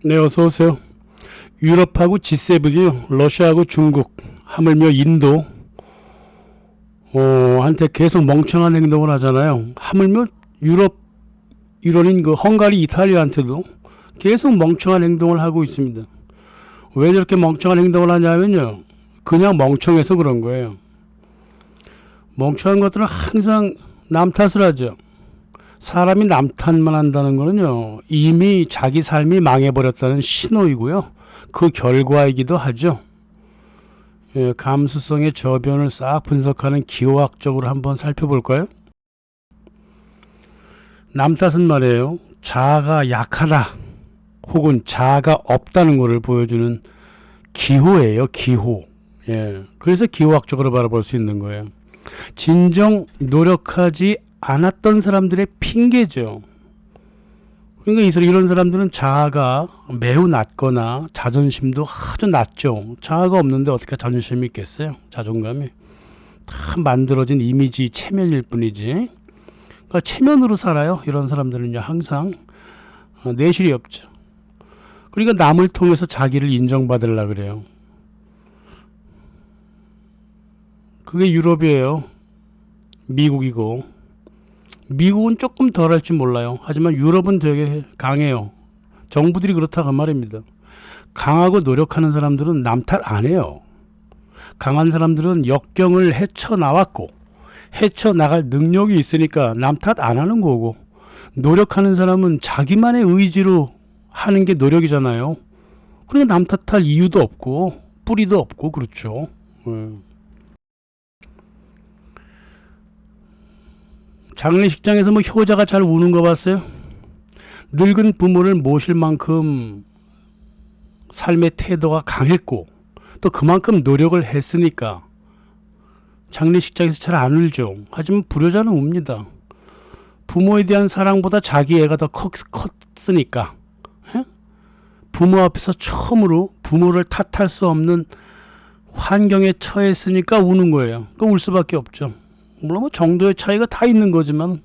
네, 어서 오세요. 유럽하고 G7이요. 러시아하고 중국, 하물며 인도, 한테 계속 멍청한 행동을 하잖아요. 하물며 유럽 일원인 그 헝가리, 이탈리아한테도 계속 멍청한 행동을 하고 있습니다. 왜 저렇게 멍청한 행동을 하냐면요. 그냥 멍청해서 그런 거예요. 멍청한 것들은 항상 남 탓을 하죠. 사람이 남 탓만 한다는 거는요. 이미 자기 삶이 망해버렸다는 신호이고요. 그 결과이기도 하죠. 예, 감수성의 저변을 싹 분석하는 기호학적으로 한번 살펴볼까요? 남 탓은 말이에요. 자아가 약하다 혹은 자아가 없다는 것을 보여주는 기호예요. 기호. 예, 그래서 기호학적으로 바라볼 수 있는 거예요. 진정 노력하지 않았던 사람들의 핑계죠. 그러니까 이런 사람들은 자아가 매우 낮거나 자존심도 아주 낮죠. 자아가 없는데 어떻게 자존심이 있겠어요? 자존감이 다 만들어진 이미지 체면일 뿐이지. 그러니까 체면으로 살아요. 이런 사람들은요 항상 내실이 없죠. 그러니까 남을 통해서 자기를 인정받으려고 그래요. 그게 유럽이에요. 미국이고. 미국은 조금 덜 할지 몰라요. 하지만 유럽은 되게 강해요. 정부들이 그렇다고 말입니다. 강하고 노력하는 사람들은 남 탓 안 해요. 강한 사람들은 역경을 헤쳐나왔고 헤쳐나갈 능력이 있으니까 남 탓 안 하는 거고, 노력하는 사람은 자기만의 의지로 하는 게 노력이잖아요. 그러니까 남 탓할 이유도 없고 뿌리도 없고 그렇죠. 장례식장에서 뭐 효자가 잘 우는 거 봤어요? 늙은 부모를 모실 만큼 삶의 태도가 강했고 또 그만큼 노력을 했으니까 장례식장에서 잘 안 울죠. 하지만 불효자는 웁니다. 부모에 대한 사랑보다 자기 애가 더 컸으니까. 에? 부모 앞에서 처음으로 부모를 탓할 수 없는 환경에 처했으니까 우는 거예요. 그럼 울 수밖에 없죠. 물론 뭐 정도의 차이가 다 있는 거지만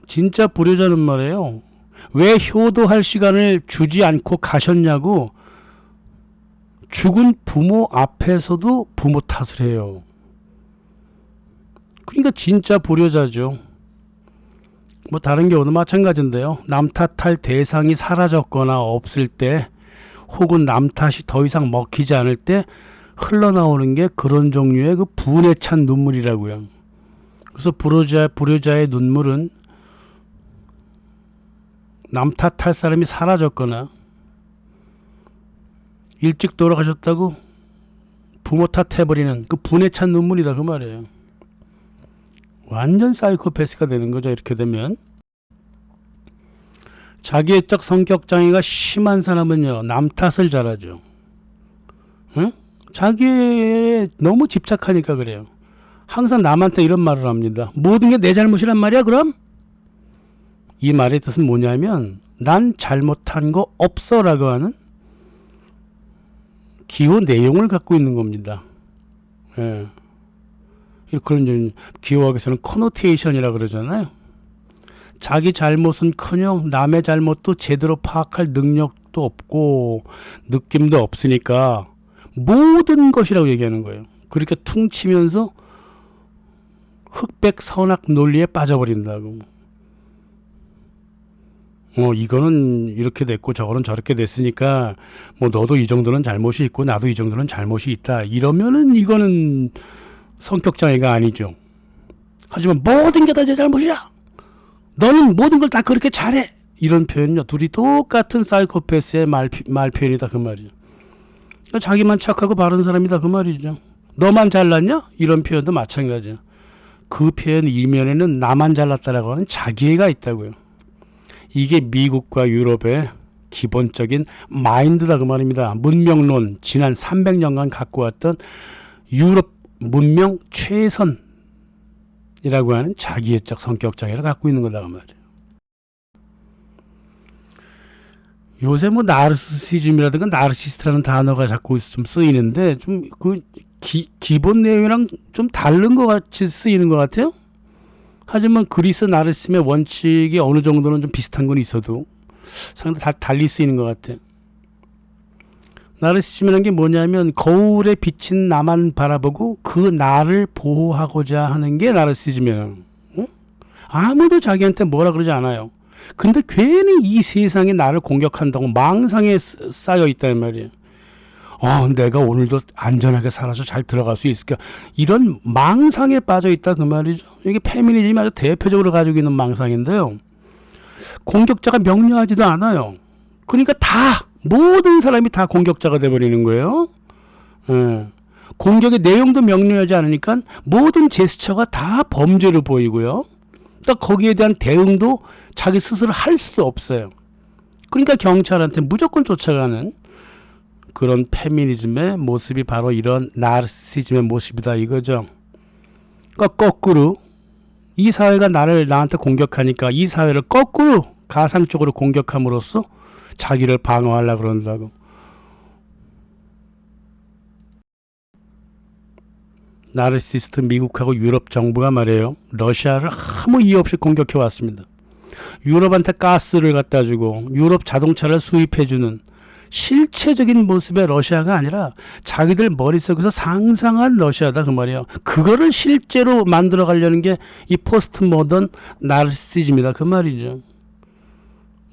진짜 불효자는 말이에요. 왜 효도할 시간을 주지 않고 가셨냐고 죽은 부모 앞에서도 부모 탓을 해요. 그러니까 진짜 불효자죠. 뭐 다른 경우도 마찬가지인데요. 남 탓할 대상이 사라졌거나 없을 때 혹은 남 탓이 더 이상 먹히지 않을 때 흘러나오는 게 그런 종류의 그 분에 찬 눈물이라고요. 그래서 불효자의 눈물은 남 탓할 사람이 사라졌거나 일찍 돌아가셨다고 부모 탓해버리는 그 분에 찬 눈물이다 그 말이에요. 완전 사이코패스가 되는 거죠. 이렇게 되면 자기애적 성격장애가 심한 사람은요 남 탓을 잘하죠. 응? 자기에 너무 집착하니까 그래요. 항상 남한테 이런 말을 합니다. 모든 게 내 잘못이란 말이야 그럼? 이 말의 뜻은 뭐냐면 난 잘못한 거 없어 라고 하는 기호 내용을 갖고 있는 겁니다. 예. 그런 기호학에서는 커노테이션이라 그러잖아요. 자기 잘못은커녕 남의 잘못도 제대로 파악할 능력도 없고 느낌도 없으니까 모든 것이라고 얘기하는 거예요. 그렇게 퉁치면서 흑백 선악 논리에 빠져버린다고. 이거는 이렇게 됐고 저거는 저렇게 됐으니까 뭐 너도 이 정도는 잘못이 있고 나도 이 정도는 잘못이 있다. 이러면은 이거는 성격장애가 아니죠. 하지만 모든 게 다 내 잘못이야. 너는 모든 걸 다 그렇게 잘해. 이런 표현요. 둘이 똑같은 사이코패스의 말 표현이다 그 말이죠. 자기만 착하고 바른 사람이다 그 말이죠. 너만 잘났냐? 이런 표현도 마찬가지야. 그 표현 이면에는 나만 잘났다라고 하는 자기애가 있다고요. 이게 미국과 유럽의 기본적인 마인드다 그 말입니다. 문명론, 지난 300년간 갖고 왔던 유럽 문명 최선이라고 하는 자기애적 성격장애를 갖고 있는 거다 그 말이에요. 요새 뭐 나르시시즘이라든가 나르시스트라는 단어가 자꾸 좀 쓰이는데 좀 그 기본 내용이랑 좀 다른 것 같이 쓰이는 것 같아요. 하지만 그리스 나르시즘의 원칙이 어느 정도는 좀 비슷한 건 있어도 상당히 달리 쓰이는 것 같아. 나르시즘이라는 게 뭐냐면 거울에 비친 나만 바라보고 그 나를 보호하고자 하는 게 나르시즘이에요. 응? 아무도 자기한테 뭐라 그러지 않아요. 근데 괜히 이 세상에 나를 공격한다고 망상에 쌓여 있단 말이에요. 내가 오늘도 안전하게 살아서 잘 들어갈 수 있을까? 이런 망상에 빠져 있다 그 말이죠. 이게 페미니즘이 아주 대표적으로 가지고 있는 망상인데요. 공격자가 명료하지도 않아요. 그러니까 모든 사람이 다 공격자가 돼버리는 거예요. 예. 공격의 내용도 명료하지 않으니까 모든 제스처가 다 범죄로 보이고요. 또 거기에 대한 대응도 자기 스스로 할 수 없어요. 그러니까 경찰한테 무조건 쫓아가는 그런 페미니즘의 모습이 바로 이런 나르시즘의 모습이다 이거죠. 그러니까 거꾸로 이 사회가 나한테 공격하니까 이 사회를 거꾸로 가상적으로 공격함으로써 자기를 방어하려고 그런다고. 나르시스트 미국하고 유럽 정부가 말이에요. 러시아를 아무 이유 없이 공격해 왔습니다. 유럽한테 가스를 갖다 주고 유럽 자동차를 수입해주는 실체적인 모습의 러시아가 아니라 자기들 머릿속에서 상상한 러시아다 그 말이에요. 그거를 실제로 만들어 가려는 게 이 포스트 모던 나르시즘이다 그 말이죠.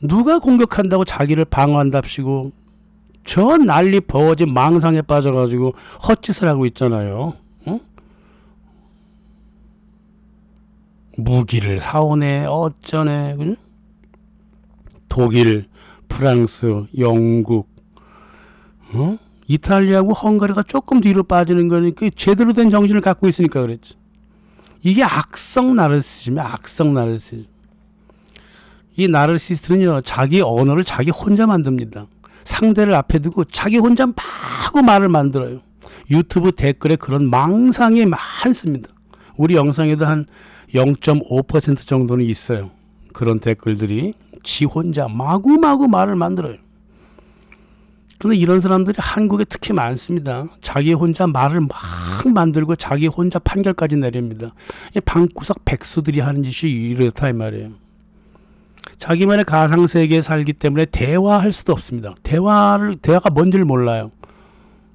누가 공격한다고 자기를 방어한답시고 저 난리 버거진 망상에 빠져가지고 헛짓을 하고 있잖아요. 어? 무기를 사오네 어쩌네. 그죠? 독일, 프랑스, 영국, 이탈리아하고 헝가리가 조금 뒤로 빠지는 거니까 제대로 된 정신을 갖고 있으니까 그랬지. 이게 악성 나르시즘이야. 악성 나르시즘. 이 나르시스트는요 자기 언어를 자기 혼자 만듭니다. 상대를 앞에 두고 자기 혼자 마구 말을 만들어요. 유튜브 댓글에 그런 망상이 많습니다. 우리 영상에도 한 0.5% 정도는 있어요. 그런 댓글들이 지 혼자 마구마구 말을 만들어요. 그런데 이런 사람들이 한국에 특히 많습니다. 자기 혼자 말을 막 만들고 자기 혼자 판결까지 내립니다. 방구석 백수들이 하는 짓이 이렇다 이 말이에요. 자기만의 가상세계에 살기 때문에 대화할 수도 없습니다. 대화가 뭔지를 몰라요.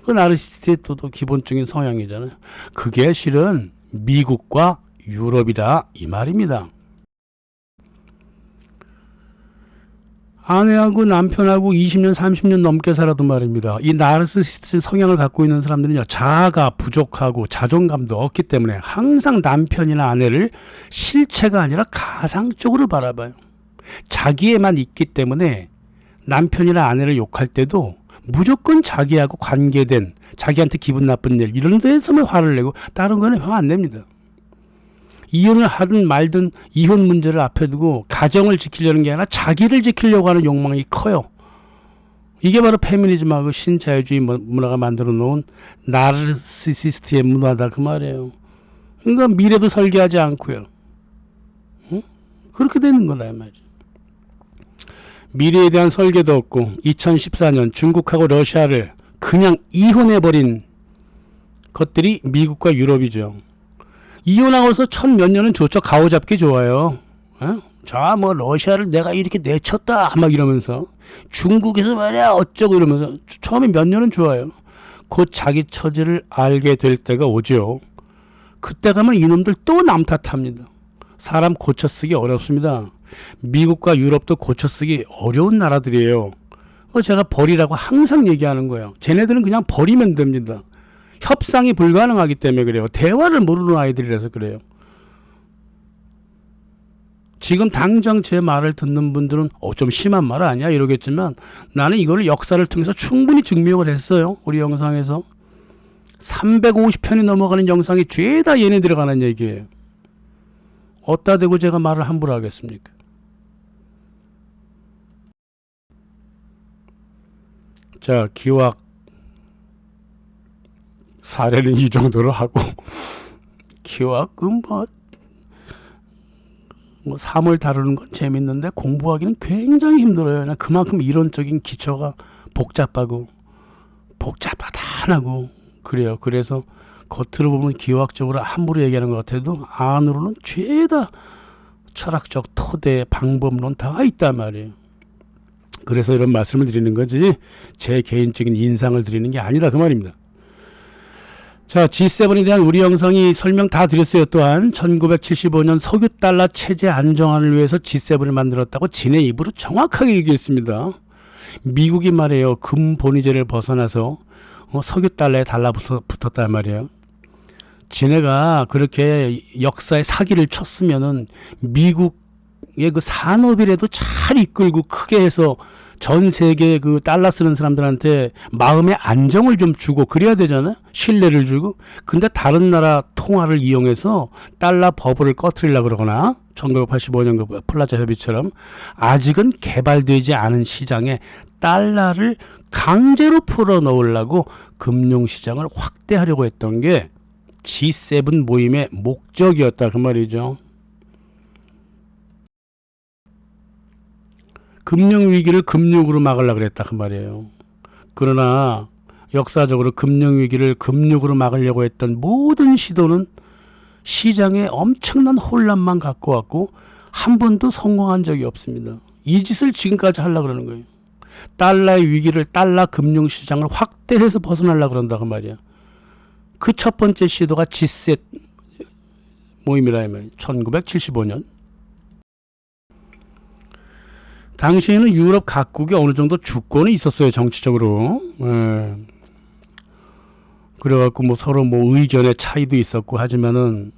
그 나르시스트의 또 기본적인 성향이잖아요. 그게 실은 미국과 유럽이다 이 말입니다. 아내하고 남편하고 20년 30년 넘게 살아도 말입니다. 이 나르시스트 성향을 갖고 있는 사람들은요 자아가 부족하고 자존감도 없기 때문에 항상 남편이나 아내를 실체가 아니라 가상적으로 바라봐요. 자기에만 있기 때문에 남편이나 아내를 욕할 때도 무조건 자기하고 관계된 자기한테 기분 나쁜 일 이런 데서만 화를 내고 다른 거는 화 안 냅니다. 이혼을 하든 말든 이혼 문제를 앞에 두고 가정을 지키려는 게 아니라 자기를 지키려고 하는 욕망이 커요. 이게 바로 페미니즘하고 신자유주의 문화가 만들어 놓은 나르시시스트의 문화다 그 말이에요. 그러니까 미래도 설계하지 않고요. 응? 그렇게 되는 거다 이 말이죠. 미래에 대한 설계도 없고 2014년 중국하고 러시아를 그냥 이혼해버린 것들이 미국과 유럽이죠. 이혼하고서 천 몇 년은 좋죠. 가오잡기 좋아요. 자, 뭐 러시아를 내가 이렇게 내쳤다 막 이러면서 중국에서 말이야 어쩌고 이러면서 처음에 몇 년은 좋아요. 곧 자기 처지를 알게 될 때가 오죠. 그때 가면 이놈들 또 남 탓합니다. 사람 고쳐쓰기 어렵습니다. 미국과 유럽도 고쳐쓰기 어려운 나라들이에요. 제가 버리라고 항상 얘기하는 거예요. 쟤네들은 그냥 버리면 됩니다. 협상이 불가능하기 때문에 그래요. 대화를 모르는 아이들이라서 그래요. 지금 당장 제 말을 듣는 분들은 좀 심한 말 아니야 이러겠지만 나는 이거를 역사를 통해서 충분히 증명을 했어요. 우리 영상에서 350편이 넘어가는 영상이 죄다 얘네 들어가는 얘기예요. 어디다 대고 제가 말을 함부로 하겠습니까? 자, 기왕 사례는 이 정도로 하고 기왕 뭐 삶을 다루는 건 재밌는데 공부하기는 굉장히 힘들어요. 그만큼 이론적인 기초가 복잡하다고 그래요. 그래서 겉으로 보면 기하학적으로 함부로 얘기하는 것 같아도 안으로는 죄다 철학적 토대 방법론 다 있단 말이에요. 그래서 이런 말씀을 드리는 거지 제 개인적인 인상을 드리는 게 아니다 그 말입니다. 자, G7에 대한 우리 영상이 설명 다 드렸어요. 또한 1975년 석유 달러 체제 안정화를 위해서 G7을 만들었다고 지네 입으로 정확하게 얘기했습니다. 미국이 말이에요. 금 본위제를 벗어나서 석유 달러에 달라붙었단 말이에요. 지네가 그렇게 역사의 사기를 쳤으면은 미국의 그 산업이라도 잘 이끌고 크게 해서 전 세계 그 달러 쓰는 사람들한테 마음의 안정을 좀 주고 그래야 되잖아요. 신뢰를 주고. 근데 다른 나라 통화를 이용해서 달러 버블을 꺼트리려고 그러거나 1985년 그 플라자 협의처럼 아직은 개발되지 않은 시장에 달러를 강제로 풀어 넣으려고 금융시장을 확대하려고 했던 게 G7 모임의 목적이었다 그 말이죠. 금융위기를 금융으로 막으려고 그랬다 그 말이에요. 그러나 역사적으로 금융위기를 금융으로 막으려고 했던 모든 시도는 시장에 엄청난 혼란만 갖고 왔고 한 번도 성공한 적이 없습니다. 이 짓을 지금까지 하려고 그러는 거예요. 달러의 위기를 달러 금융시장을 확대해서 벗어나려고 그런다 그 말이야. 그 첫 번째 시도가 G7 모임이라 하면 1975년. 당시에는 유럽 각국에 어느 정도 주권이 있었어요. 정치적으로. 그래갖고 뭐 서로 뭐 의견의 차이도 있었고 하지만은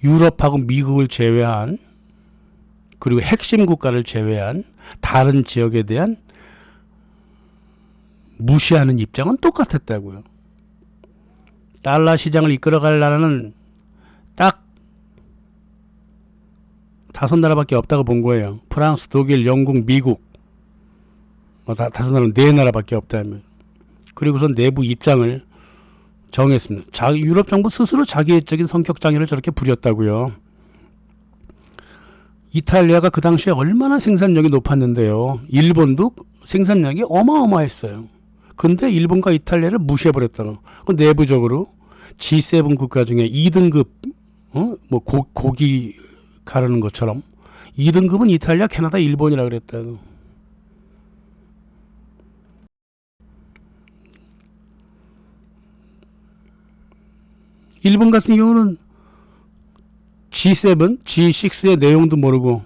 유럽하고 미국을 제외한 그리고 핵심 국가를 제외한 다른 지역에 대한 무시하는 입장은 똑같았다고요. 달러 시장을 이끌어갈 나라는 딱 5나라밖에 없다고 본 거예요. 프랑스, 독일, 영국, 미국. 5나라는 4나라밖에 없다면. 그리고선 내부 입장을 정했습니다. 유럽 정부 스스로 자기애적인 성격 장애를 저렇게 부렸다고요. 이탈리아가 그 당시에 얼마나 생산력이 높았는데요. 일본도 생산량이 어마어마했어요. 근데 일본과 이탈리아를 무시해버렸다고. 내부적으로 G7 국가 중에 2등급 뭐 고기 가르는 것처럼 2등급은 이탈리아, 캐나다, 일본이라 그랬다고. 일본 같은 경우는 G7, G6의 내용도 모르고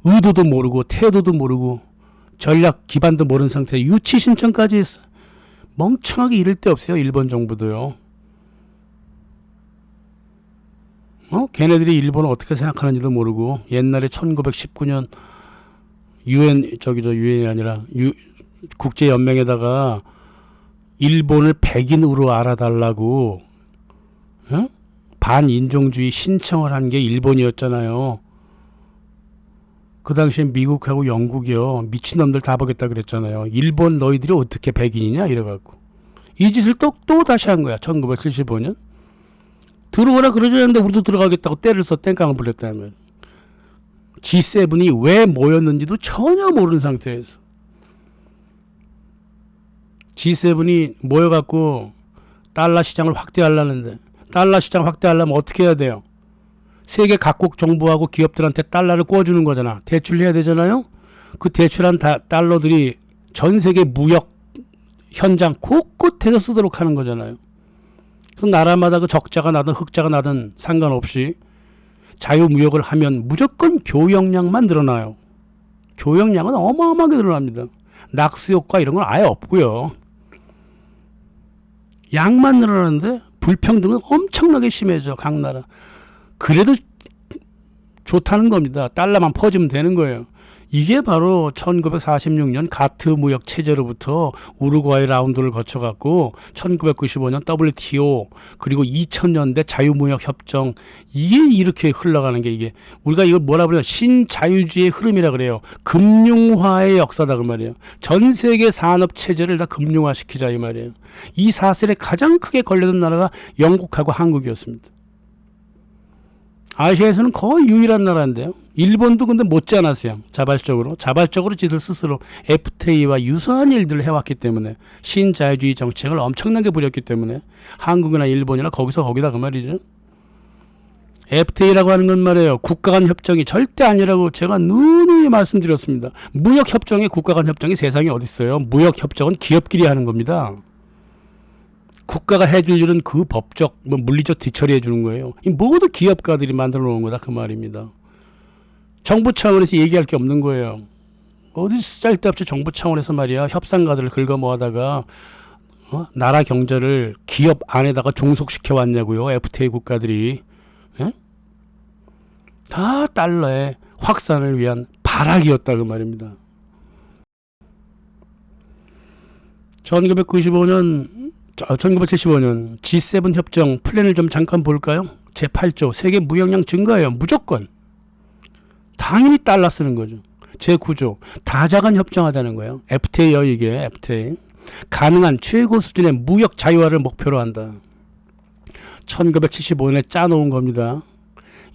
의도도 모르고 태도도 모르고 전략 기반도 모르는 상태에 유치 신청까지 했어. 멍청하게 이럴 데 없어요. 일본 정부도요. 걔네들이 일본을 어떻게 생각하는지도 모르고 옛날에 1919년 유엔이 아니라 국제연맹에다가 일본을 백인으로 알아달라고 반인종주의 신청을 한 게 일본이었잖아요. 그 당시에 미국하고 영국이요. 미친놈들 다 보겠다 그랬잖아요. 일본 너희들이 어떻게 백인이냐 이래갖고. 이 짓을 또 다시 한 거야. 1975년. 들어오라 그러지 않는데 우리도 들어가겠다고 때를 써 땡깡을 불렸다면. G7이 왜 모였는지도 전혀 모르는 상태에서. G7이 모여갖고 달러 시장을 확대하려는데 달러 시장 확대하려면 어떻게 해야 돼요? 세계 각국 정부하고 기업들한테 달러를 꿔주는 거잖아. 대출해야 되잖아요. 그 대출한 달러들이 전 세계 무역 현장 곳곳에서 쓰도록 하는 거잖아요. 그래서 나라마다 그 적자가 나든 흑자가 나든 상관없이 자유무역을 하면 무조건 교역량만 늘어나요. 교역량은 어마어마하게 늘어납니다. 낙수효과 이런 건 아예 없고요. 양만 늘어나는데 불평등은 엄청나게 심해져. 각 나라. 그래도 좋다는 겁니다. 달러만 퍼지면 되는 거예요. 이게 바로 1946년 가트 무역 체제로부터 우루과이 라운드를 거쳐갖고 1995년 WTO 그리고 2000년대 자유무역 협정 이게 이렇게 흘러가는 게 이게 우리가 이걸 뭐라 그래요? 신자유주의의 흐름이라 그래요. 금융화의 역사다 그 말이에요. 전 세계 산업 체제를 다 금융화시키자 이 말이에요. 이 사슬에 가장 크게 걸려든 나라가 영국하고 한국이었습니다. 아시아에서는 거의 유일한 나라인데요. 일본도 근데 못지 않았어요. 자발적으로 지들 스스로 FTA와 유사한 일들을 해왔기 때문에 신자유주의 정책을 엄청나게 부렸기 때문에 한국이나 일본이나 거기다 그 말이죠. FTA라고 하는 건 말이에요. 국가 간 협정이 절대 아니라고 제가 누누이 말씀드렸습니다. 무역 협정에 국가 간 협정이 세상에 어디 있어요? 무역 협정은 기업끼리 하는 겁니다. 국가가 해줄 일은 그 법적, 물리적 뒤처리해 주는 거예요. 이 모두 기업가들이 만들어 놓은 거다 그 말입니다. 정부 차원에서 얘기할 게 없는 거예요. 어디 쓸데없이 정부 차원에서 말이야 협상가들을 긁어 모아다가 나라 경제를 기업 안에다가 종속시켜 왔냐고요. FTA 국가들이. 예? 다 달러의 확산을 위한 발악이었다 그 말입니다. 1995년 1975년 G7 협정 플랜을 좀 잠깐 볼까요? 제8조 세계 무역량 증가예요. 무조건. 당연히 달러 쓰는 거죠. 제9조 다자간 협정하자는 거예요. FTA요 이게. FTA. 가능한 최고 수준의 무역 자유화를 목표로 한다. 1975년에 짜놓은 겁니다.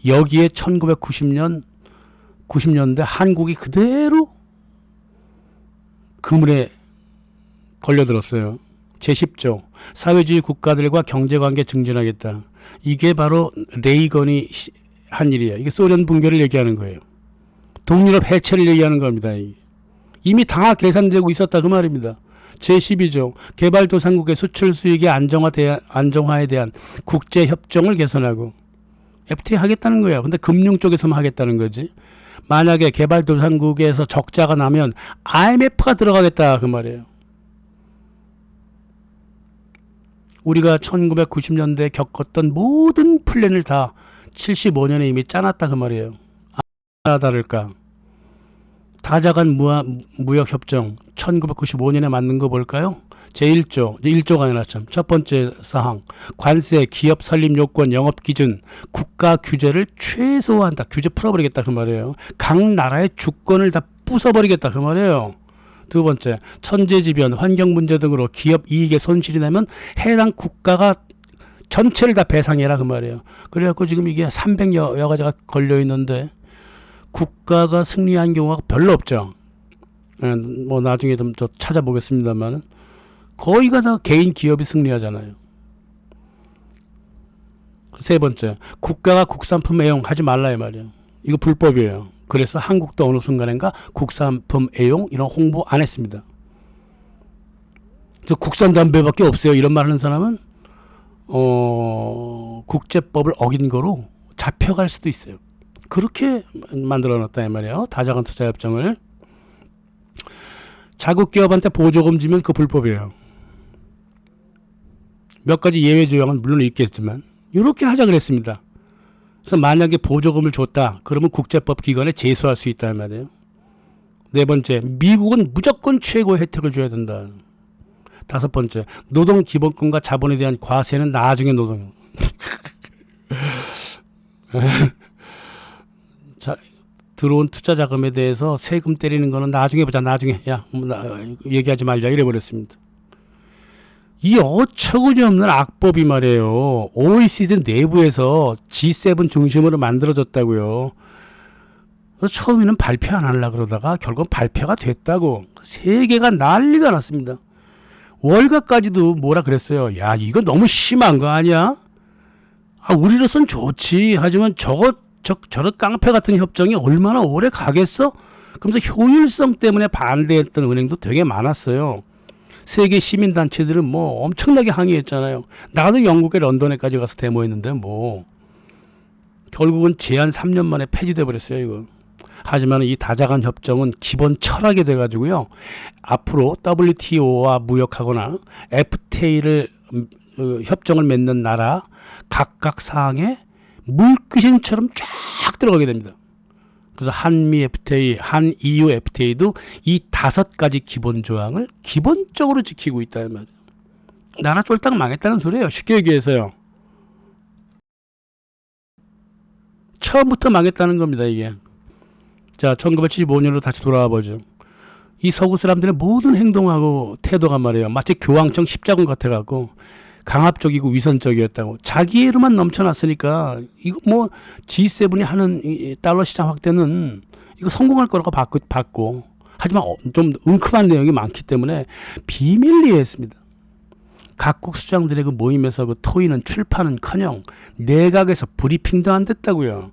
여기에 90년대 한국이 그대로 그물에 걸려들었어요. 제10조 사회주의 국가들과 경제관계 증진하겠다. 이게 바로 레이건이 한 일이에요. 이게 소련 붕괴를 얘기하는 거예요. 동유럽 해체를 얘기하는 겁니다. 이미 다 계산되고 있었다 그 말입니다. 제12조 개발도상국의 수출 수익의 안정화에 대한 국제협정을 개선하고 FTA 하겠다는 거예요. 근데 금융 쪽에서만 하겠다는 거지. 만약에 개발도상국에서 적자가 나면 IMF가 들어가겠다 그 말이에요. 우리가 1990년대에 겪었던 모든 플랜을 다 75년에 이미 짜놨다 그 말이에요. 아 다를까. 다자간 무역협정 1995년에 만든 거 볼까요? 제1조, 1조가 아니라 첫 번째 사항 관세, 기업 설립 요건, 영업 기준, 국가 규제를 최소화한다. 규제 풀어버리겠다 그 말이에요. 각 나라의 주권을 다 부숴버리겠다 그 말이에요. 두 번째, 천재지변, 환경 문제 등으로 기업 이익에 손실이 나면 해당 국가가 전체를 다 배상해라 그 말이에요. 그래갖고 지금 이게 300여 가지가 걸려 있는데 국가가 승리한 경우가 별로 없죠. 뭐 나중에 좀 찾아보겠습니다만 거의가 다 개인 기업이 승리하잖아요. 세 번째, 국가가 국산품 애용하지 말라 이 말이에요. 이거 불법이에요. 그래서 한국도 어느 순간인가 국산품 애용 이런 홍보 안 했습니다. 그래서 국산 담배밖에 없어요. 이런 말 하는 사람은 국제법을 어긴 거로 잡혀갈 수도 있어요. 그렇게 만들어 놨다 이 말이에요. 다자간 투자협정을. 자국 기업한테 보조금 주면 그 불법이에요. 몇 가지 예외 조항은 물론 있겠지만 이렇게 하자 그랬습니다. 그래서 만약에 보조금을 줬다 그러면 국제법 기관에 제소할 수 있다 말이에요. 네 번째, 미국은 무조건 최고의 혜택을 줘야 된다. 다섯 번째, 노동 기본권과 자본에 대한 과세는 나중에 노동. 자, 들어온 투자 자금에 대해서 세금 때리는 거는 나중에 보자. 나중에 얘기하지 말자 이래 버렸습니다. 이 어처구니없는 악법이 말이에요. OECD 내부에서 G7 중심으로 만들어졌다고요. 처음에는 발표 안 하려고 그러다가 결국 발표가 됐다고. 세계가 난리가 났습니다. 월가까지도 뭐라 그랬어요. 야 이거 너무 심한 거 아니야? 우리로선 좋지. 하지만 저런 깡패 같은 협정이 얼마나 오래 가겠어? 그러면서 효율성 때문에 반대했던 은행도 되게 많았어요. 세계 시민단체들은 뭐 엄청나게 항의했잖아요. 나도 영국의 런던에까지 가서 데모했는데 뭐 결국은 제한 3년 만에 폐지돼 버렸어요 이거. 하지만 이 다자간 협정은 기본 철학이 돼가지고요. 앞으로 WTO와 무역하거나 FTA를 협정을 맺는 나라 각각 사항에 물귀신처럼 쫙 들어가게 됩니다. 그래서 한미 FTA, 한 EU FTA도 이 5가지 기본 조항을 기본적으로 지키고 있다 말이에요. 나라 쫄딱 망했다는 소리예요. 쉽게 얘기해서요. 처음부터 망했다는 겁니다 이게. 자, 1975년으로 다시 돌아와 보죠. 이 서구 사람들의 모든 행동하고 태도가 말이에요. 마치 교황청 십자군 같아갖고 강압적이고 위선적이었다고. 자기애로만 넘쳐났으니까 이거 뭐 G7이 하는 이 달러 시장 확대는 이거 성공할 거라고 봤고 하지만 좀 은큼한 내용이 많기 때문에 비밀리에 했습니다. 각국 수장들의 그 모임에서 그 토의는 출판은커녕 내각에서 브리핑도 안 됐다고요.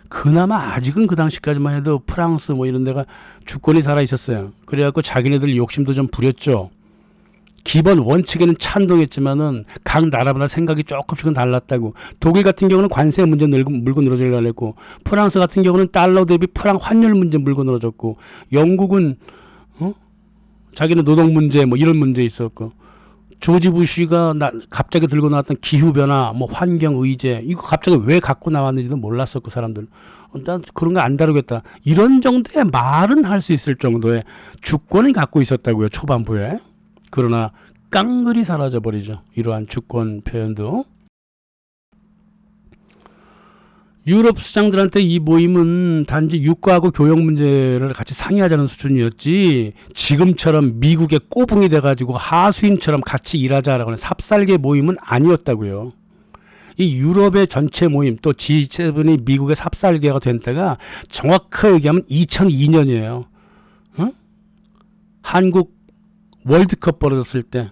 그나마 아직은 그 당시까지만 해도 프랑스 뭐 이런 데가 주권이 살아 있었어요. 그래갖고 자기네들 욕심도 좀 부렸죠. 기본 원칙에는 찬동했지만은 각 나라마다 생각이 조금씩은 달랐다고. 독일 같은 경우는 관세 문제 물고 늘어지려고 했고, 프랑스 같은 경우는 달러 대비 프랑 환율 문제 물고 늘어졌고, 영국은 자기는 노동 문제 뭐 이런 문제 있었고, 조지 부시가 갑자기 들고 나왔던 기후 변화, 뭐 환경 의제 이거 갑자기 왜 갖고 나왔는지도 몰랐었고 사람들. 난 그런 거 안 다루겠다. 이런 정도의 말은 할 수 있을 정도의 주권을 갖고 있었다고요 초반부에. 그러나 깡그리 사라져 버리죠. 이러한 주권 표현도. 유럽 수장들한테 이 모임은 단지 육과하고 교역 문제를 같이 상의하자는 수준이었지, 지금처럼 미국의 꼬붕이 돼가지고 하수인처럼 같이 일하자라고 하는 삽살개 모임은 아니었다고요. 이 유럽의 전체 모임, 또 G7이 미국의 삽살개가 된 때가 정확하게 얘기하면 2002년이에요. 한국 월드컵 벌어졌을 때,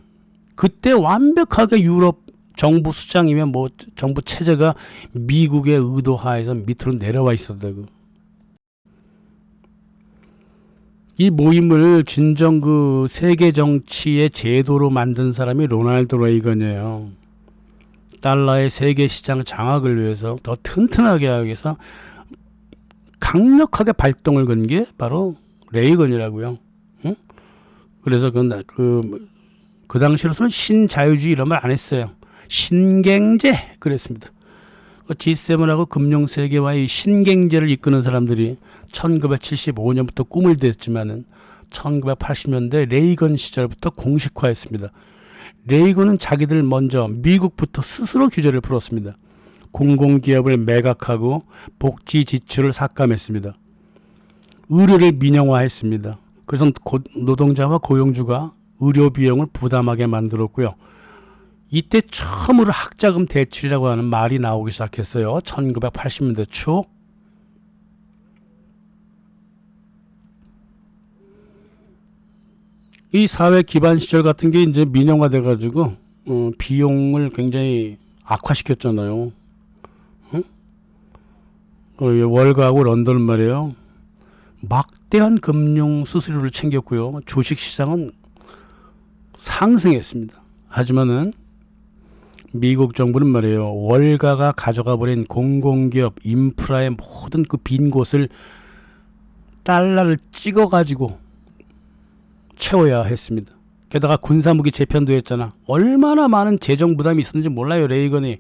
그때 완벽하게 유럽 정부 수장이면 뭐 정부 체제가 미국의 의도하에서 밑으로 내려와 있었다고. 이 모임을 진정 그 세계 정치의 제도로 만든 사람이 로널드 레이건이에요. 달러의 세계 시장 장악을 위해서 더 튼튼하게 하기 위해서 강력하게 발동을 건 게 바로 레이건이라고요. 응? 그래서 그 당시로서는 신자유주의 이런 말 안 했어요. 신경제 그랬습니다. G7하고 금융세계와의 신경제를 이끄는 사람들이 1975년부터 꿈을 댔지만은 1980년대 레이건 시절부터 공식화했습니다. 레이건은 자기들 먼저 미국부터 스스로 규제를 풀었습니다. 공공기업을 매각하고 복지 지출을 삭감했습니다. 의료를 민영화했습니다. 그래서 노동자와 고용주가 의료 비용을 부담하게 만들었고요. 이때 처음으로 학자금 대출이라고 하는 말이 나오기 시작했어요. 1980년대 초. 이 사회 기반 시절 같은 게 이제 민영화돼 가지고 비용을 굉장히 악화시켰잖아요. 응? 월가하고 런던 말이에요. 막대한 금융 수수료를 챙겼고요. 주식 시장은 상승했습니다. 하지만은 미국 정부는 말이에요. 월가가 가져가 버린 공공기업 인프라의 모든 그 빈 곳을 달러를 찍어 가지고 채워야 했습니다. 게다가 군사무기 재편도 했잖아. 얼마나 많은 재정 부담이 있었는지 몰라요. 레이건이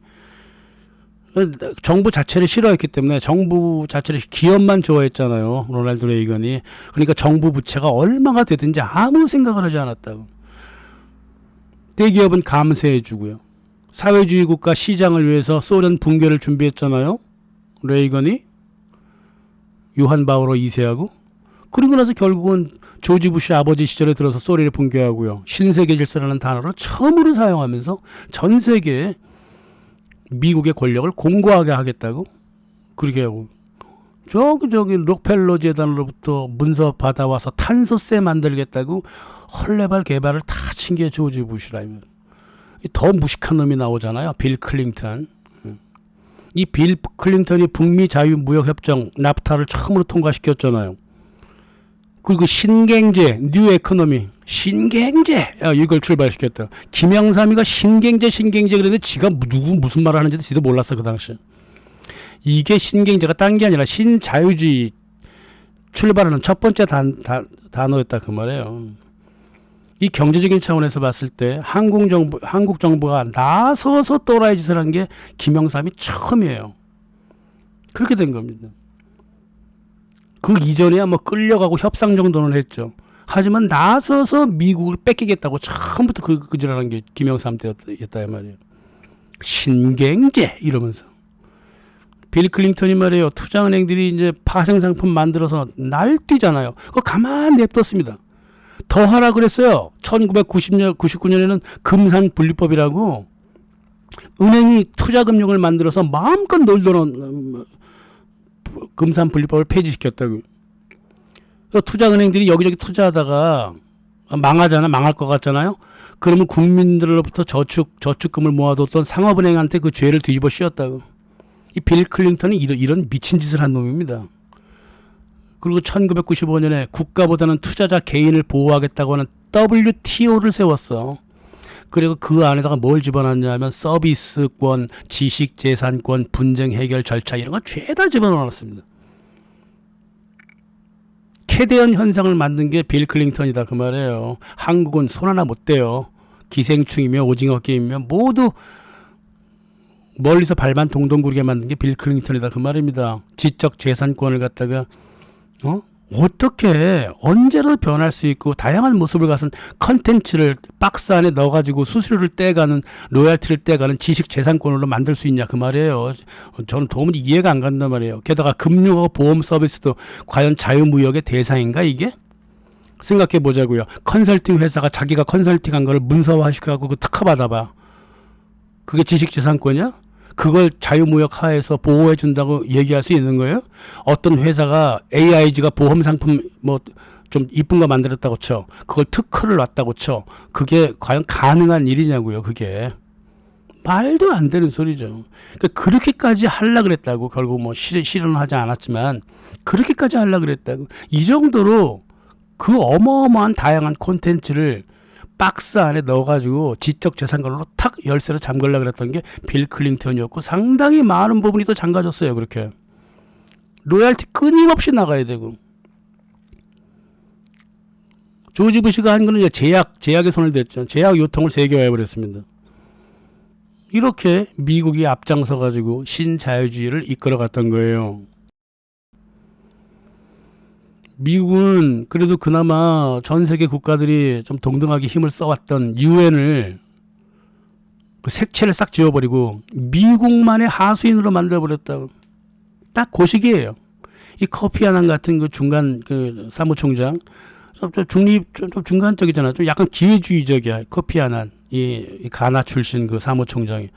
정부 자체를 싫어했기 때문에 정부 자체를 기업만 좋아했잖아요. 로널드 레이건이. 그러니까 정부 부채가 얼마가 되든지 아무 생각을 하지 않았다고. 대기업은 감세해주고요. 사회주의 국가 시장을 위해서 소련 붕괴를 준비했잖아요. 레이건이. 요한 바오로 2세하고. 그리고 나서 결국은 조지 부시 아버지 시절에 들어서 소련을 붕괴하고요. 신세계 질서라는 단어를 처음으로 사용하면서 전 세계에 미국의 권력을 공고하게 하겠다고 그렇게 하고, 저기 록펠러 재단으로부터 문서 받아와서 탄소세 만들겠다고 헐레발 개발을 다 친 게 조지 부시라면. 더 무식한 놈이 나오잖아요. 빌 클린턴. 이 빌 클린턴이 북미 자유무역협정 납타를 처음으로 통과시켰잖아요. 그리고 신경제, 뉴 에코노미, 신경제 이걸 출발시켰다. 김영삼이가 신경제 그랬는데 지가 누구 무슨 말을 하는지도 지도 몰랐어 그 당시. 이게 신경제가 딴 게 아니라 신자유주의 출발하는 첫 번째 단어였다 그 말이에요. 이 경제적인 차원에서 봤을 때 한국 정부가 나서서 또라이 짓을 한 게 김영삼이 처음이에요. 그렇게 된 겁니다. 그 이전에야 뭐 끌려가고 협상 정도는 했죠. 하지만 나서서 미국을 뺏기겠다고 처음부터 그 짓을 게 김영삼 때였다 말이에요. 신경제 이러면서. 빌 클린턴이 말이에요. 투자은행들이 이제 파생상품 만들어서 날뛰잖아요. 그거 가만 냅뒀습니다. 더 하라 그랬어요. 1999년에는 금산분리법이라고 은행이 투자금융을 만들어서 마음껏 놀더는 금산분리법을 폐지시켰다고. 투자은행들이 여기저기 투자하다가 망하잖아. 망할 것 같잖아요. 그러면 국민들로부터 저축금을 모아뒀던 상업은행한테 그 죄를 뒤집어 씌웠다고. 이 빌 클린턴이 이런 미친 짓을 한 놈입니다. 그리고 1995년에 국가보다는 투자자 개인을 보호하겠다고 하는 WTO를 세웠어. 그리고 그 안에다가 뭘 집어넣냐면 서비스권, 지식재산권, 분쟁 해결 절차 이런 거 죄다 집어넣었습니다. 캐대언 현상을 만든 게 빌 클린턴이다 그 말이에요. 한국은 손 하나 못 대요. 기생충이며 오징어 게임이며 모두 멀리서 발만 동동 구르게 만든 게 빌 클린턴이다 그 말입니다. 지적 재산권을 갖다가 어떻게 언제라도 변할 수 있고 다양한 모습을 가진 컨텐츠를 박스 안에 넣어가지고 수수료를 떼가는 로얄티를 떼가는 지식재산권으로 만들 수 있냐 그 말이에요. 저는 도무지 이해가 안 간단 말이에요. 게다가 금융하고 보험 서비스도 과연 자유무역의 대상인가 이게? 생각해 보자고요. 컨설팅 회사가 자기가 컨설팅한 거를 문서화시켜갖고 그 특허받아봐. 그게 지식재산권이야? 그걸 자유무역 하에서 보호해 준다고 얘기할 수 있는 거예요? 어떤 회사가 AIG가 보험 상품 뭐 좀 이쁜 거 만들었다고 쳐. 그걸 특허를 놨다고 쳐. 그게 과연 가능한 일이냐고요. 그게 말도 안 되는 소리죠. 그러니까 그렇게까지 하려고 그랬다고. 결국 뭐 실현은 하지 않았지만 그렇게까지 하려고 그랬다고. 이 정도로 그 어마어마한 다양한 콘텐츠를 박스 안에 넣어가지고 지적재산권으로 탁 열쇠로 잠글라 그랬던 게 빌 클린턴이었고 상당히 많은 부분이 또 잠가졌어요. 그렇게 로얄티 끊임없이 나가야 되고 조지 부시가 한 거는 이제 제약에 손을 댔죠. 제약 요통을 세계화해 버렸습니다. 이렇게 미국이 앞장서 가지고 신자유주의를 이끌어갔던 거예요. 미국은 그래도 그나마 전 세계 국가들이 좀 동등하게 힘을 써왔던 유엔을 그 색채를 싹 지워버리고 미국만의 하수인으로 만들어버렸다고. 딱 그 시기예요. 이 커피 아난 같은 그 중간 그 사무총장 좀 중간적이잖아. 좀 약간 기회주의적이야. 커피 아난 이 가나 출신 그 사무총장이.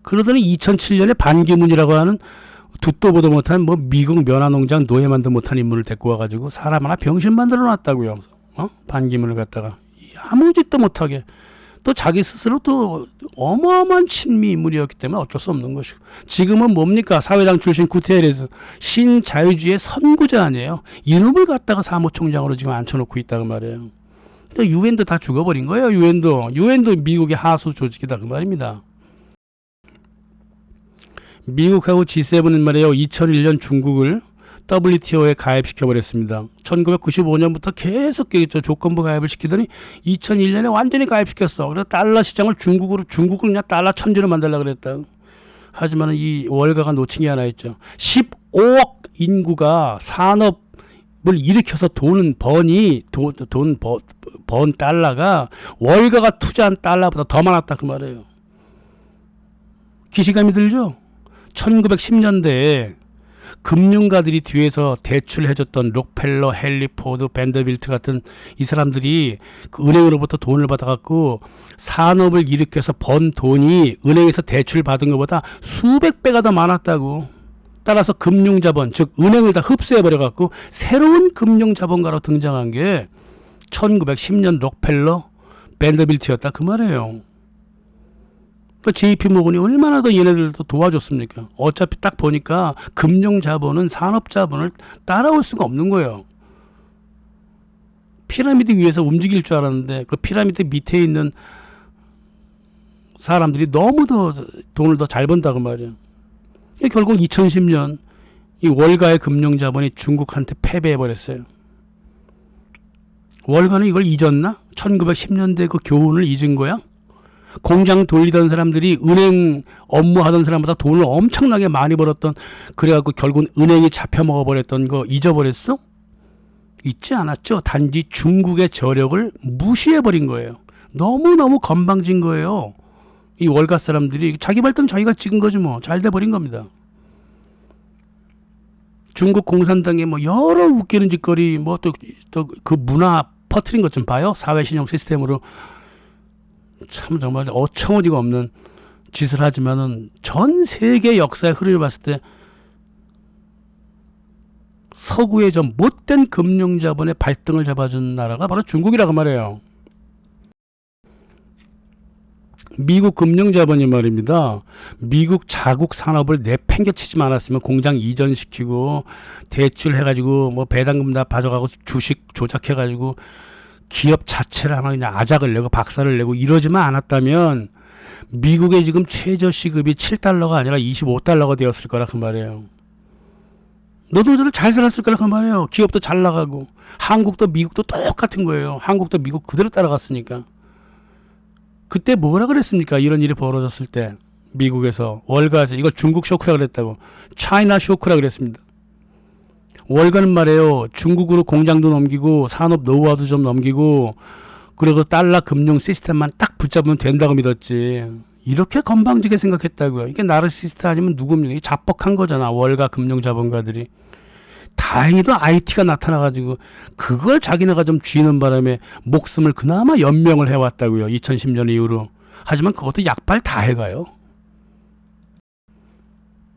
그러더니 2007년에 반기문이라고 하는 듣도 보도 못한 뭐 미국 면화농장 노예만도 못한 인물을 데리고 와가지고 사람 하나 병신 만들어 놨다고요. 반기문을 갖다가 아무 짓도 못하게. 또 자기 스스로 또 어마어마한 친미 인물이었기 때문에 어쩔 수 없는 것이고. 지금은 뭡니까? 사회당 출신 구테레스 신자유주의의 선구자 아니에요. 이놈을 갖다가 사무총장으로 지금 앉혀놓고 있다고 말이에요. 유엔도 다 죽어버린 거예요. 유엔도 미국의 하수 조직이다 그 말입니다. 미국하고 G7은 말이에요. 2001년 중국을 WTO에 가입시켜버렸습니다. 1995년부터 계속 조건부 가입을 시키더니 2001년에 완전히 가입시켰어. 그래서 달러 시장을 중국을 그냥 달러 천지로 만들려고 그랬다. 하지만 이 월가가 놓친 게 하나 있죠. 15억 인구가 산업을 일으켜서 번 달러가 월가가 투자한 달러보다 더 많았다 그 말이에요. 기시감이 들죠? 1910년대에 금융가들이 뒤에서 대출해줬던 록펠러, 헨리포드, 밴더빌트 같은 이 사람들이 그 은행으로부터 돈을 받아갖고 산업을 일으켜서 번 돈이 은행에서 대출 받은 것보다 수백 배가 더 많았다고. 따라서 금융자본, 즉 은행을 다 흡수해버려갖고 새로운 금융자본가로 등장한 게 1910년 록펠러, 밴더빌트였다 그 말이에요. JP 모건이 얼마나 더 얘네들도 도와줬습니까? 어차피 딱 보니까 금융자본은 산업자본을 따라올 수가 없는 거예요. 피라미드 위에서 움직일 줄 알았는데 그 피라미드 밑에 있는 사람들이 너무 더 돈을 더 잘 번다고 말이에요. 결국 2010년 이 월가의 금융자본이 중국한테 패배해버렸어요. 월가는 이걸 잊었나? 1910년대 그 교훈을 잊은 거야? 공장 돌리던 사람들이 은행 업무하던 사람보다 돈을 엄청나게 많이 벌었던, 그래갖고 결국은 은행이 잡혀 먹어버렸던 거 잊어버렸어? 잊지 않았죠. 단지 중국의 저력을 무시해버린 거예요. 너무너무 건방진 거예요. 이 월가 사람들이 자기 발등 자기가 찍은 거지 뭐. 잘 돼버린 겁니다. 중국 공산당의 뭐 여러 웃기는 짓거리, 뭐 또 그 문화 퍼뜨린 것 좀 봐요. 사회신용 시스템으로. 참 정말 어처구니가 없는 짓을 하지만은 전 세계 역사의 흐름을 봤을 때 서구의 좀 못된 금융자본의 발등을 잡아준 나라가 바로 중국이라고 말해요. 미국 금융자본이 말입니다. 미국 자국 산업을 내팽개치지만 않았으면 공장 이전시키고 대출해가지고 뭐 배당금 다 가져가고 주식 조작해가지고 기업 자체를 하나 그냥 아작을 내고 박살을 내고 이러지만 않았다면 미국의 지금 최저시급이 7달러가 아니라 25달러가 되었을 거라 그 말이에요. 노동자들 잘 살았을 거라 그 말이에요. 기업도 잘 나가고 한국도 미국도 똑같은 거예요. 한국도 미국 그대로 따라갔으니까. 그때 뭐라 그랬습니까? 이런 일이 벌어졌을 때 미국에서 월가에서 이걸 중국 쇼크라 그랬다고. 차이나 쇼크라 그랬습니다. 월가는 말이에요. 중국으로 공장도 넘기고 산업 노후화도 좀 넘기고 그리고 달러 금융 시스템만 딱 붙잡으면 된다고 믿었지. 이렇게 건방지게 생각했다고요. 이게 나르시스트 아니면 누굽니까? 이게 자뻑한 거잖아. 월가 금융 자본가들이. 다행히도 IT가 나타나가지고 그걸 자기네가 좀 쥐는 바람에 목숨을 그나마 연명을 해왔다고요. 2010년 이후로. 하지만 그것도 약발 다 해가요.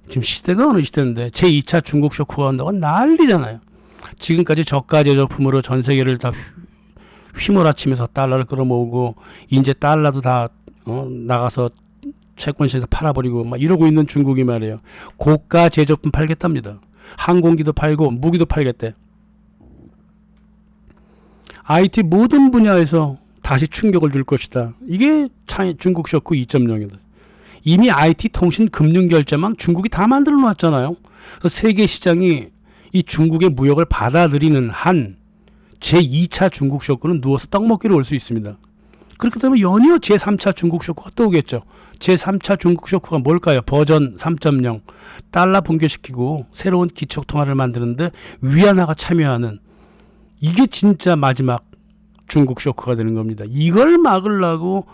지금 시대가 어느 시대인데 제2차 중국 쇼크가 온다고 난리잖아요. 지금까지 저가 제조품으로 전 세계를 다 휘몰아치면서 달러를 끌어모으고 이제 달러도 다 나가서 채권시에서 팔아버리고 막 이러고 있는 중국이 말이에요. 고가 제조품 팔겠답니다. 항공기도 팔고 무기도 팔겠대. IT 모든 분야에서 다시 충격을 줄 것이다. 이게 중국 쇼크 2.0이다. 이미 IT 통신 금융 결제망 중국이 다 만들어 놨잖아요. 그래서 세계 시장이 이 중국의 무역을 받아들이는 한 제2차 중국 쇼크는 누워서 떡 먹기로 올 수 있습니다. 그렇기 때문에 연이어 제3차 중국 쇼크가 또 오겠죠. 제3차 중국 쇼크가 뭘까요? 버전 3.0 달러 붕괴시키고 새로운 기초통화를 만드는데 위안화가 참여하는 이게 진짜 마지막 중국 쇼크가 되는 겁니다. 이걸 막으려고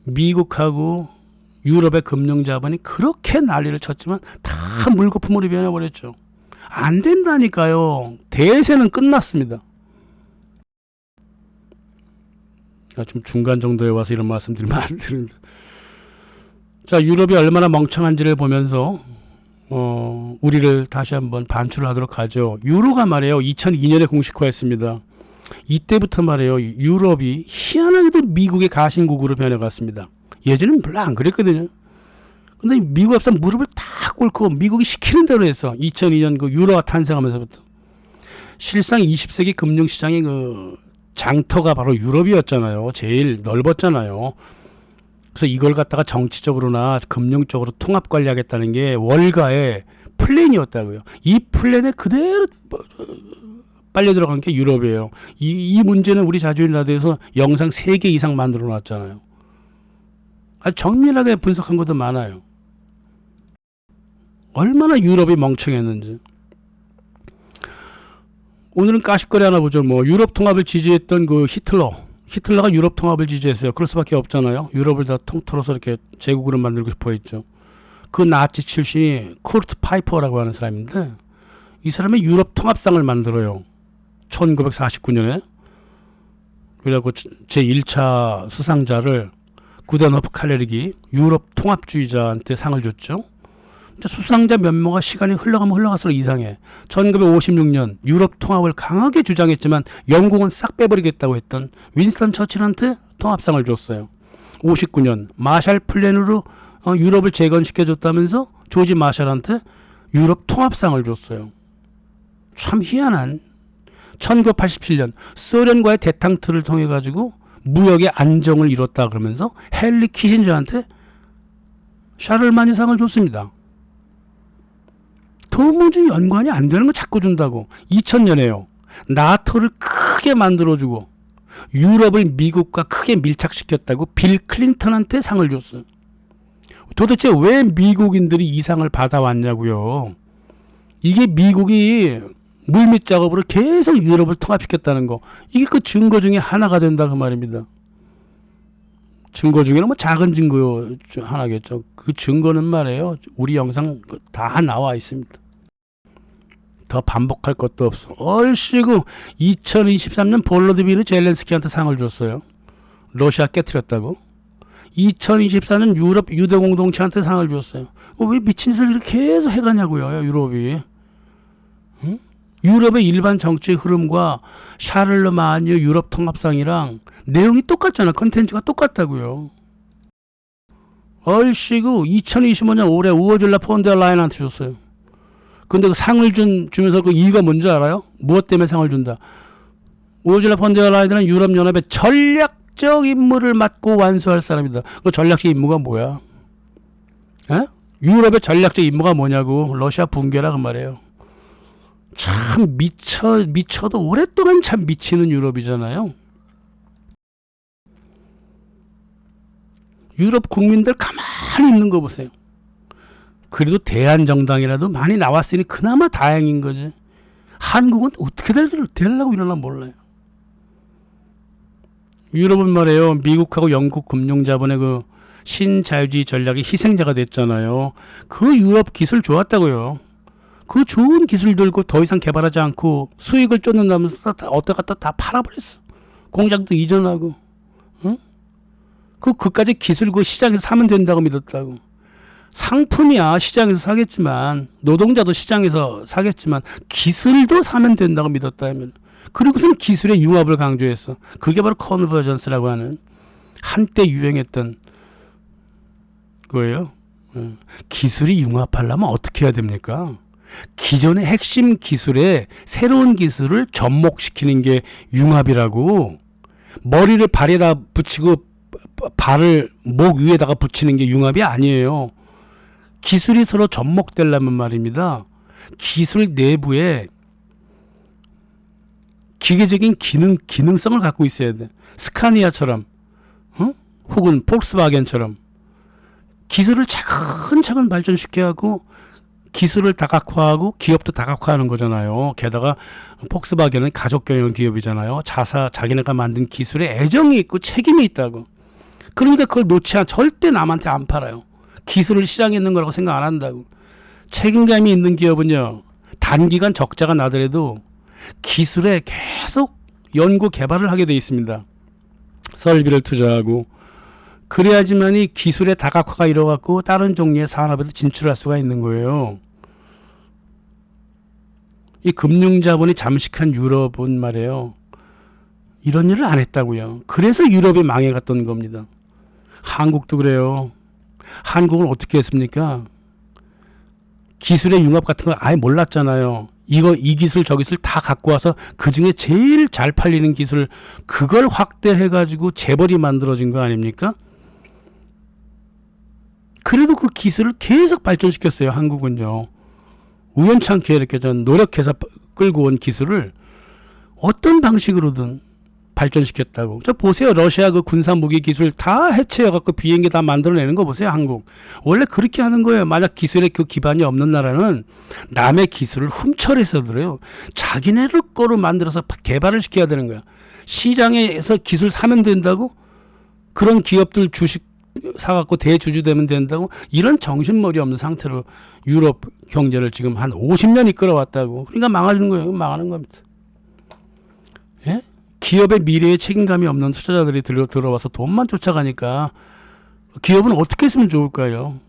미국하고 유럽의 금융자본이 그렇게 난리를 쳤지만 다 물거품으로 변해버렸죠. 안 된다니까요. 대세는 끝났습니다. 좀 중간 정도에 와서 이런 말씀 드리면 안 되는데. 자, 유럽이 얼마나 멍청한지를 보면서 우리를 다시 한번 반출을 하도록 하죠. 유로가 말이에요. 2002년에 공식화했습니다. 이때부터 말이에요. 유럽이 희한하게도 미국의 가신국으로 변해갔습니다. 예전엔 별로 안 그랬거든요. 근데 미국 앞에서 무릎을 딱 꿇고 미국이 시키는 대로 해서 2002년 그 유로가 탄생하면서부터 실상 20세기 금융시장의 그 장터가 바로 유럽이었잖아요. 제일 넓었잖아요. 그래서 이걸 갖다가 정치적으로나 금융적으로 통합 관리하겠다는 게 월가의 플랜이었다고요. 이 플랜에 그대로 빨려 들어간 게 유럽이에요. 이 문제는 우리 자주일라드에서 영상 3개 이상 만들어 놨잖아요. 아주 정밀하게 분석한 것도 많아요. 얼마나 유럽이 멍청했는지. 오늘은 까십거리 하나 보죠. 뭐 유럽 통합을 지지했던 그 히틀러가 유럽 통합을 지지했어요. 그럴 수밖에 없잖아요. 유럽을 다 통틀어서 이렇게 제국으로 만들고 싶어 했죠. 그 나치 출신이 쿠르트 파이퍼라고 하는 사람인데 이 사람이 유럽 통합상을 만들어요. 1949년에. 그래갖고 제1차 수상자를 구덴호프 칼레르기 유럽 통합주의자한테 상을 줬죠. 수상자 면모가 시간이 흘러가면 흘러갈수록 이상해. 1956년 유럽 통합을 강하게 주장했지만 영국은 싹 빼버리겠다고 했던 윈스턴 처칠한테 통합상을 줬어요. 59년 마샬 플랜으로 유럽을 재건시켜줬다면서 조지 마샬한테 유럽 통합상을 줬어요. 참 희한한. 1987년 소련과의 대탕트를 통해 가지고 무역의 안정을 이뤘다 그러면서 헨리 키신저한테 샤를마니상을 줬습니다. 도무지 연관이 안 되는 거 자꾸 준다고. 2000년에요. 나토를 크게 만들어주고 유럽을 미국과 크게 밀착시켰다고 빌 클린턴한테 상을 줬어요. 도대체 왜 미국인들이 이 상을 받아왔냐고요. 이게 미국이 물밑 작업으로 계속 유럽을 통합시켰다는 거. 이게 그 증거 중에 하나가 된다 그 말입니다. 증거 중에는 뭐 작은 증거 하나겠죠. 그 증거는 말이에요. 우리 영상 다 나와 있습니다. 더 반복할 것도 없어. 얼씨구 2023년 볼로디미르 젤렌스키한테 상을 줬어요. 러시아 깨트렸다고. 2024년 유럽 유대 공동체한테 상을 줬어요. 왜 미친 짓을 이렇게 계속 해가냐고요. 유럽이. 응? 유럽의 일반 정치 흐름과 샤를르마니오 유럽 통합상이랑 내용이 똑같잖아. 컨텐츠가 똑같다고요. 얼씨구 2025년 올해 우르줄라 폰데어 라인한테 줬어요. 근데 그 상을 주면서 그 이유가 뭔지 알아요? 무엇 때문에 상을 준다? 우르줄라 폰데어 라인은 유럽연합의 전략적 임무를 맡고 완수할 사람이다. 그 전략적 임무가 뭐야? 에? 유럽의 전략적 임무가 뭐냐고? 러시아 붕괴라 그 말이에요. 참 미쳐도 오랫동안 참 미치는 유럽이잖아요. 유럽 국민들 가만히 있는 거 보세요. 그래도 대한정당이라도 많이 나왔으니 그나마 다행인 거지. 한국은 어떻게 되려고 이러나 몰라요. 유럽은 말이에요. 미국하고 영국 금융자본의 그 신자유주의 전략의 희생자가 됐잖아요. 그 유럽 기술 좋았다고요. 그 좋은 기술 들고 더 이상 개발하지 않고 수익을 쫓는다면서 어디다 갖다 다 팔아버렸어. 공장도 이전하고. 응? 그까지 기술 그 시장에서 사면 된다고 믿었다고. 상품이야 시장에서 사겠지만 노동자도 시장에서 사겠지만 기술도 사면 된다고 믿었다면 그리고선 기술의 융합을 강조했어. 그게 바로 컨버전스라고 하는 한때 유행했던 거예요. 기술이 융합하려면 어떻게 해야 됩니까? 기존의 핵심 기술에 새로운 기술을 접목시키는 게 융합이라고. 머리를 발에다 붙이고 발을 목 위에다가 붙이는 게 융합이 아니에요. 기술이 서로 접목되려면 말입니다. 기술 내부에 기계적인 기능성을 갖고 있어야 돼. 스카니아처럼, 혹은 폭스바겐처럼 기술을 차근차근 발전시켜하고 기술을 다각화하고 기업도 다각화하는 거잖아요. 게다가 폭스바겐은 가족 경영 기업이잖아요. 자기네가 만든 기술에 애정이 있고 책임이 있다고. 그러니까 그걸 절대 남한테 안 팔아요. 기술을 시장에 있는 거라고 생각 안 한다고. 책임감이 있는 기업은요, 단기간 적자가 나더라도 기술에 계속 연구 개발을 하게 돼 있습니다. 설비를 투자하고. 그래야지만 이 기술의 다각화가 이뤄갖고 다른 종류의 산업에도 진출할 수가 있는 거예요. 이 금융자본이 잠식한 유럽은 말이에요. 이런 일을 안 했다고요. 그래서 유럽이 망해갔던 겁니다. 한국도 그래요. 한국은 어떻게 했습니까? 기술의 융합 같은 걸 아예 몰랐잖아요. 이 기술 저 기술 다 갖고 와서 그 중에 제일 잘 팔리는 기술 그걸 확대해가지고 재벌이 만들어진 거 아닙니까? 그래도 그 기술을 계속 발전시켰어요. 한국은요. 우연찮게 이렇게 전 노력해서 끌고 온 기술을 어떤 방식으로든 발전시켰다고. 저 보세요. 러시아 그 군사 무기 기술 다 해체해갖고 비행기 다 만들어내는 거 보세요. 한국. 원래 그렇게 하는 거예요. 만약 기술에 그 기반이 없는 나라는 남의 기술을 훔쳐내서들어요. 자기네를 거로 만들어서 개발을 시켜야 되는 거야. 시장에서 기술 사면 된다고? 그런 기업들 주식 사갖고 대주주되면 된다고? 이런 정신머리 없는 상태로 유럽 경제를 지금 한 50년 이끌어왔다고. 그러니까 망하는 거예요. 망하는 겁니다. 예? 기업의 미래에 책임감이 없는 투자자들이 들어와서 돈만 쫓아가니까 기업은 어떻게 했으면 좋을까요?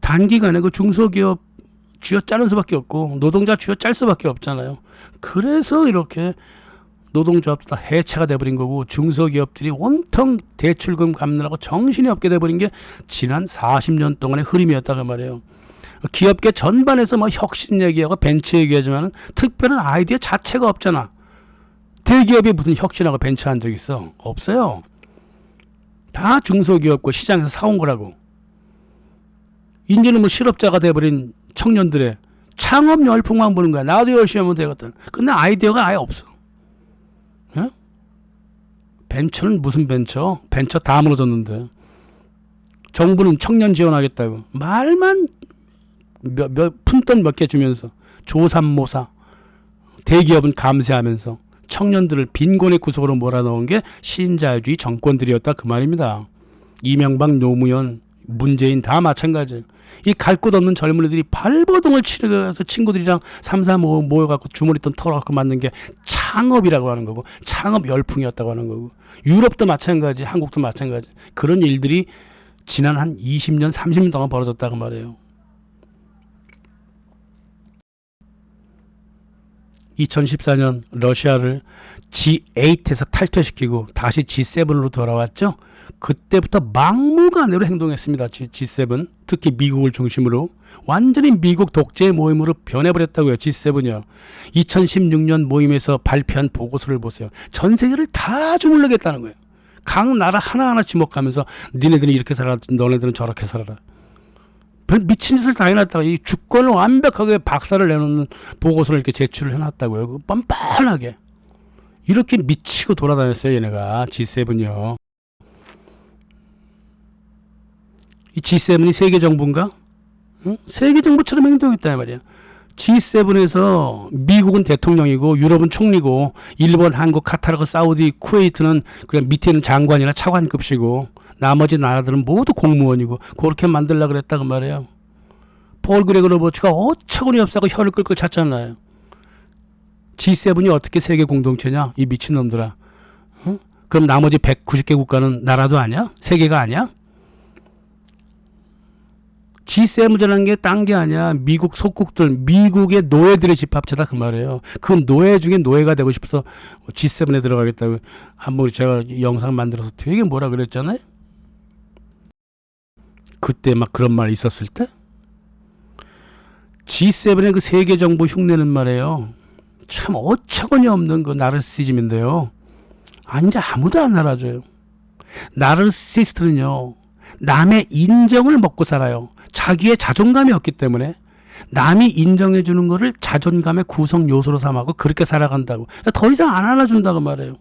단기간에 그 중소기업 쥐어짜는 수밖에 없고 노동자 쥐어짤 수밖에 없잖아요. 그래서 이렇게 노동조합도 다 해체가 돼버린 거고 중소기업들이 온통 대출금 갚느라고 정신이 없게 돼버린 게 지난 40년 동안의 흐름이었다고 말이에요. 기업계 전반에서 뭐 혁신 얘기하고 벤처 얘기하지만 특별한 아이디어 자체가 없잖아. 대기업이 무슨 혁신하고 벤처한 적 있어? 없어요. 다 중소기업과 시장에서 사온 거라고. 이제는 뭐 실업자가 돼버린 청년들의 창업 열풍만 보는 거야. 나도 열심히 하면 되거든. 근데 아이디어가 아예 없어. 예? 벤처는 무슨 벤처? 벤처 다 무너졌는데. 정부는 청년 지원하겠다고. 말만 푼돈 몇 개 주면서 조삼모사. 대기업은 감세하면서 청년들을 빈곤의 구석으로 몰아넣은 게 신자유주의 정권들이었다 그 말입니다. 이명박, 노무현, 문재인 다 마찬가지. 이 갈 곳 없는 젊은이들이 발버둥을 치러서 친구들이랑 삼삼 모여갖고 주머니돈 털어갖고 만든 게 창업이라고 하는 거고 창업 열풍이었다고 하는 거고 유럽도 마찬가지, 한국도 마찬가지. 그런 일들이 지난 한 20년, 30년 동안 벌어졌다고 말해요. 2014년 러시아를 G8에서 탈퇴시키고 다시 G7으로 돌아왔죠. 그때부터 막무가내로 행동했습니다. G7 특히 미국을 중심으로 완전히 미국 독재 모임으로 변해버렸다고요. G7이요. 2016년 모임에서 발표한 보고서를 보세요. 전 세계를 다 주물르겠다는 거예요. 각 나라 하나하나 지목하면서 니네들은 이렇게 살아라, 너네들은 저렇게 살아라. 별 미친 짓을 다 해놨다가 이 주권을 완벽하게 박살을 내놓는 보고서를 이렇게 제출을 해놨다고요. 뻔뻔하게. 이렇게 미치고 돌아다녔어요. 얘네가 G7이요. 이 G7이 세계 정부인가? 응? 세계 정부처럼 행동했단 말이야. G7에서 미국은 대통령이고 유럽은 총리고 일본, 한국, 카타르, 사우디, 쿠웨이트는 그냥 밑에 있는 장관이나 차관급이고 나머지 나라들은 모두 공무원이고 그렇게 만들려고 그랬다고 말이에요. 폴 그레거 로버츠가 어처구니 없다고 혀를 끌끌 찼잖아요. G7이 어떻게 세계 공동체냐? 이 미친놈들아. 응? 그럼 나머지 190개 국가는 나라도 아니야? 세계가 아니야? G7이라는 게 딴 게 아니야. 미국 속국들, 미국의 노예들의 집합체다 그 말이에요. 그 노예 중에 노예가 되고 싶어서 G7에 들어가겠다고 한번 제가 영상 만들어서 되게 뭐라 그랬잖아요. 그때 막 그런 말 있었을 때 G7의 그 세계 정부 흉내는 말이에요. 참 어처구니 없는 그 나르시즘인데요. 이제 아무도 안 알아줘요. 나르시스트는요. 남의 인정을 먹고 살아요. 자기의 자존감이 없기 때문에 남이 인정해 주는 거를 자존감의 구성 요소로 삼고 그렇게 살아간다고. 더 이상 안 알아준다고 말해요.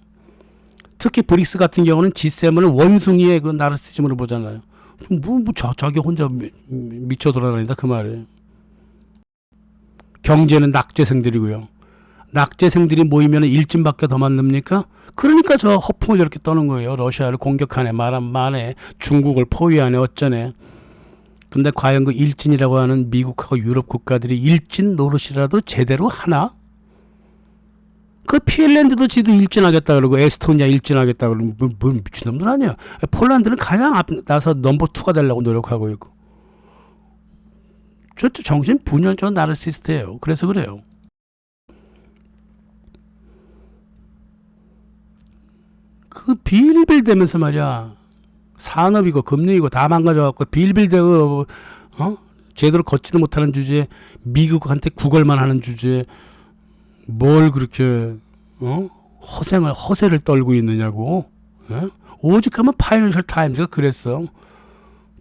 특히 브릭스 같은 경우는 G7을 원숭이의 그 나르시즘으로 보잖아요. 자기 혼자 미쳐 돌아다닌다 그 말이에요. 경제는 낙제생들이고요. 낙제생들이 모이면 일진밖에 더 만듭니까? 그러니까 저 허풍을 이렇게 떠는 거예요. 러시아를 공격하네, 말하네, 중국을 포위하네, 어쩌네. 근데 과연 그 일진이라고 하는 미국하고 유럽 국가들이 일진 노릇이라도 제대로 하나? 그 핀란드도 지도 일진하겠다 그러고 에스토니아 일진하겠다 그러고 뭐 미친놈들 아니야. 폴란드는 가장 앞 나서 넘버 2가 되려고 노력하고 있고. 저 정신 분열적 나르시스트예요. 그래서 그래요. 그 빌빌대면서 말이야. 산업이고 금융이고 다 망가져갖고 빌빌대고 제대로 걷지도 못하는 주제에 미국한테 구걸만 하는 주제에 뭘 그렇게 허세를 떨고 있느냐고. 오죽하면 파이낸셜 타임즈가 그랬어.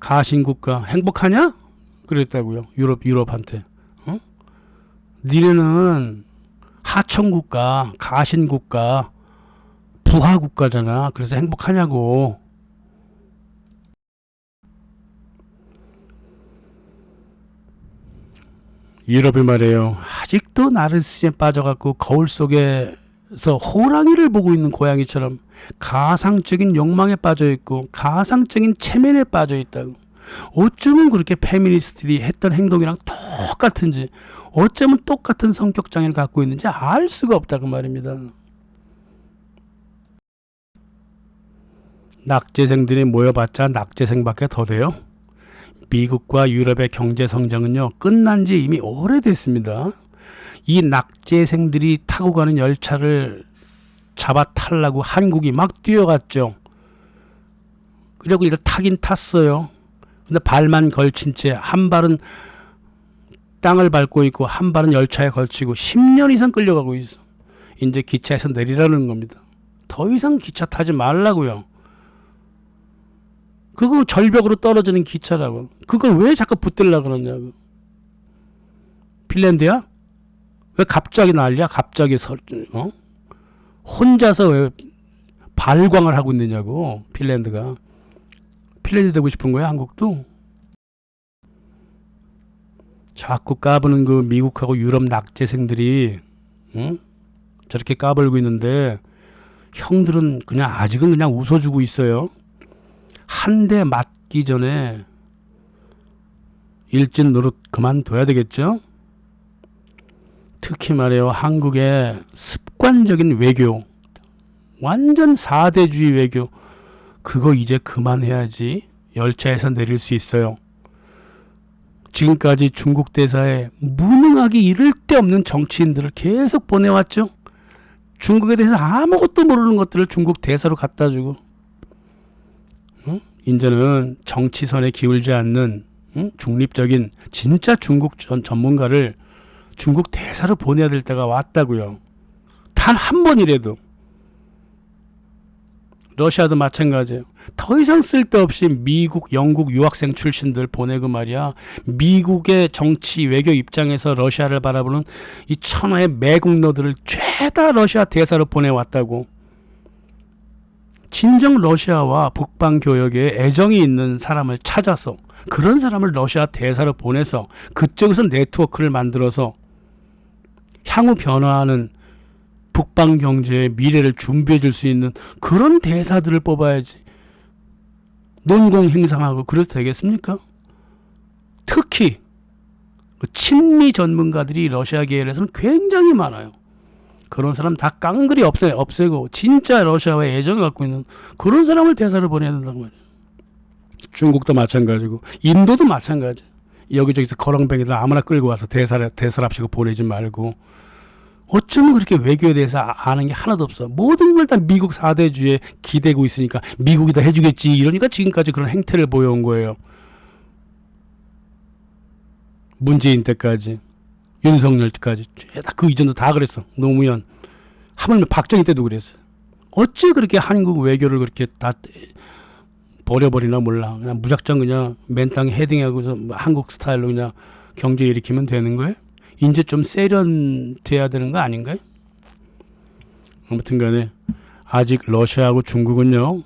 가신국가 행복하냐? 그랬다고요. 유럽한테. 니네는 하청국가, 가신국가, 부하국가잖아. 그래서 행복하냐고. 유럽이 말이에요. 아직도 나르시즘에 빠져갖고 거울 속에서 호랑이를 보고 있는 고양이처럼 가상적인 욕망에 빠져있고 가상적인 체면에 빠져있다고. 어쩌면 그렇게 페미니스트들이 했던 행동이랑 똑같은지 어쩌면 똑같은 성격 장애를 갖고 있는지 알 수가 없다고 말입니다. 낙제생들이 모여봤자 낙제생밖에 더 돼요. 미국과 유럽의 경제 성장은요 끝난 지 이미 오래됐습니다. 이 낙제생들이 타고 가는 열차를 잡아 타려고 한국이 막 뛰어갔죠. 그리고 이걸 타긴 탔어요. 근데 발만 걸친 채 한 발은 땅을 밟고 있고 한 발은 열차에 걸치고 10년 이상 끌려가고 있어. 이제 기차에서 내리라는 겁니다. 더 이상 기차 타지 말라고요. 그거 절벽으로 떨어지는 기차라고. 그걸 왜 자꾸 붙들려고 그러냐고. 핀란드야? 왜 갑자기 난리야? 갑자기 혼자서 왜 발광을 하고 있느냐고. 핀란드가. 핀란드 되고 싶은 거야? 한국도? 자꾸 까부는 그 미국하고 유럽 낙제생들이 저렇게 까불고 있는데 형들은 그냥 아직은 그냥 웃어주고 있어요. 한 대 맞기 전에 일진 노릇 그만둬야 되겠죠. 특히 말이에요. 한국의 습관적인 외교, 완전 4대주의 외교, 그거 이제 그만해야지 열차에서 내릴 수 있어요. 지금까지 중국 대사에 무능하기 이를 데 없는 정치인들을 계속 보내왔죠. 중국에 대해서 아무것도 모르는 것들을 중국 대사로 갖다 주고 이제는 정치선에 기울지 않는 중립적인 진짜 중국 전문가를 중국 대사로 보내야 될 때가 왔다고요. 단 한 번이라도. 러시아도 마찬가지예요. 더 이상 쓸데없이 미국, 영국 유학생 출신들 보내고 말이야. 미국의 정치 외교 입장에서 러시아를 바라보는 이 천하의 매국노들을 죄다 러시아 대사로 보내왔다고. 진정 러시아와 북방 교역에 애정이 있는 사람을 찾아서 그런 사람을 러시아 대사로 보내서 그쪽에서 네트워크를 만들어서 향후 변화하는 북방 경제의 미래를 준비해 줄 수 있는 그런 대사들을 뽑아야지. 논공 행상하고 그래도 되겠습니까? 특히 친미 전문가들이 러시아 계열에서는 굉장히 많아요. 그런 사람 다 깡그리 없애고 진짜 러시아와의 애정을 갖고 있는 그런 사람을 대사로 보내야 된다는 거예요. 중국도 마찬가지고 인도도 마찬가지. 여기저기서 거렁뱅이들 아무나 끌고 와서 대사랍시고 보내지 말고. 어쩌면 그렇게 외교에 대해서 아는 게 하나도 없어. 모든 걸 다 미국 4대주의에 기대고 있으니까 미국이 다 해주겠지 이러니까 지금까지 그런 행태를 보여온 거예요. 문재인 때까지, 윤석열 때까지, 그 이전도 다 그랬어. 노무현, 하물며 박정희 때도 그랬어. 어째 그렇게 한국 외교를 그렇게 다 버려버리나 몰라. 그냥 무작정 그냥 맨땅에 헤딩하고서 한국 스타일로 그냥 경제 일으키면 되는 거예요? 이제 좀 세련돼야 되는 거 아닌가요? 아무튼 간에 아직 러시아하고 중국은요,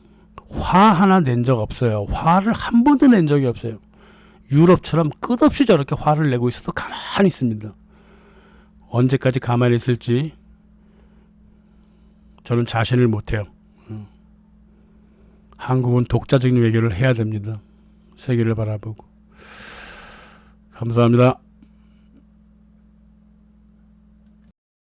화 하나 낸 적 없어요. 화를 한 번도 낸 적이 없어요. 유럽처럼 끝없이 저렇게 화를 내고 있어도 가만히 있습니다. 언제까지 가만히 있을지 저는 자신을 못해요. 한국은 독자적인 외교를 해야 됩니다. 세계를 바라보고. 감사합니다.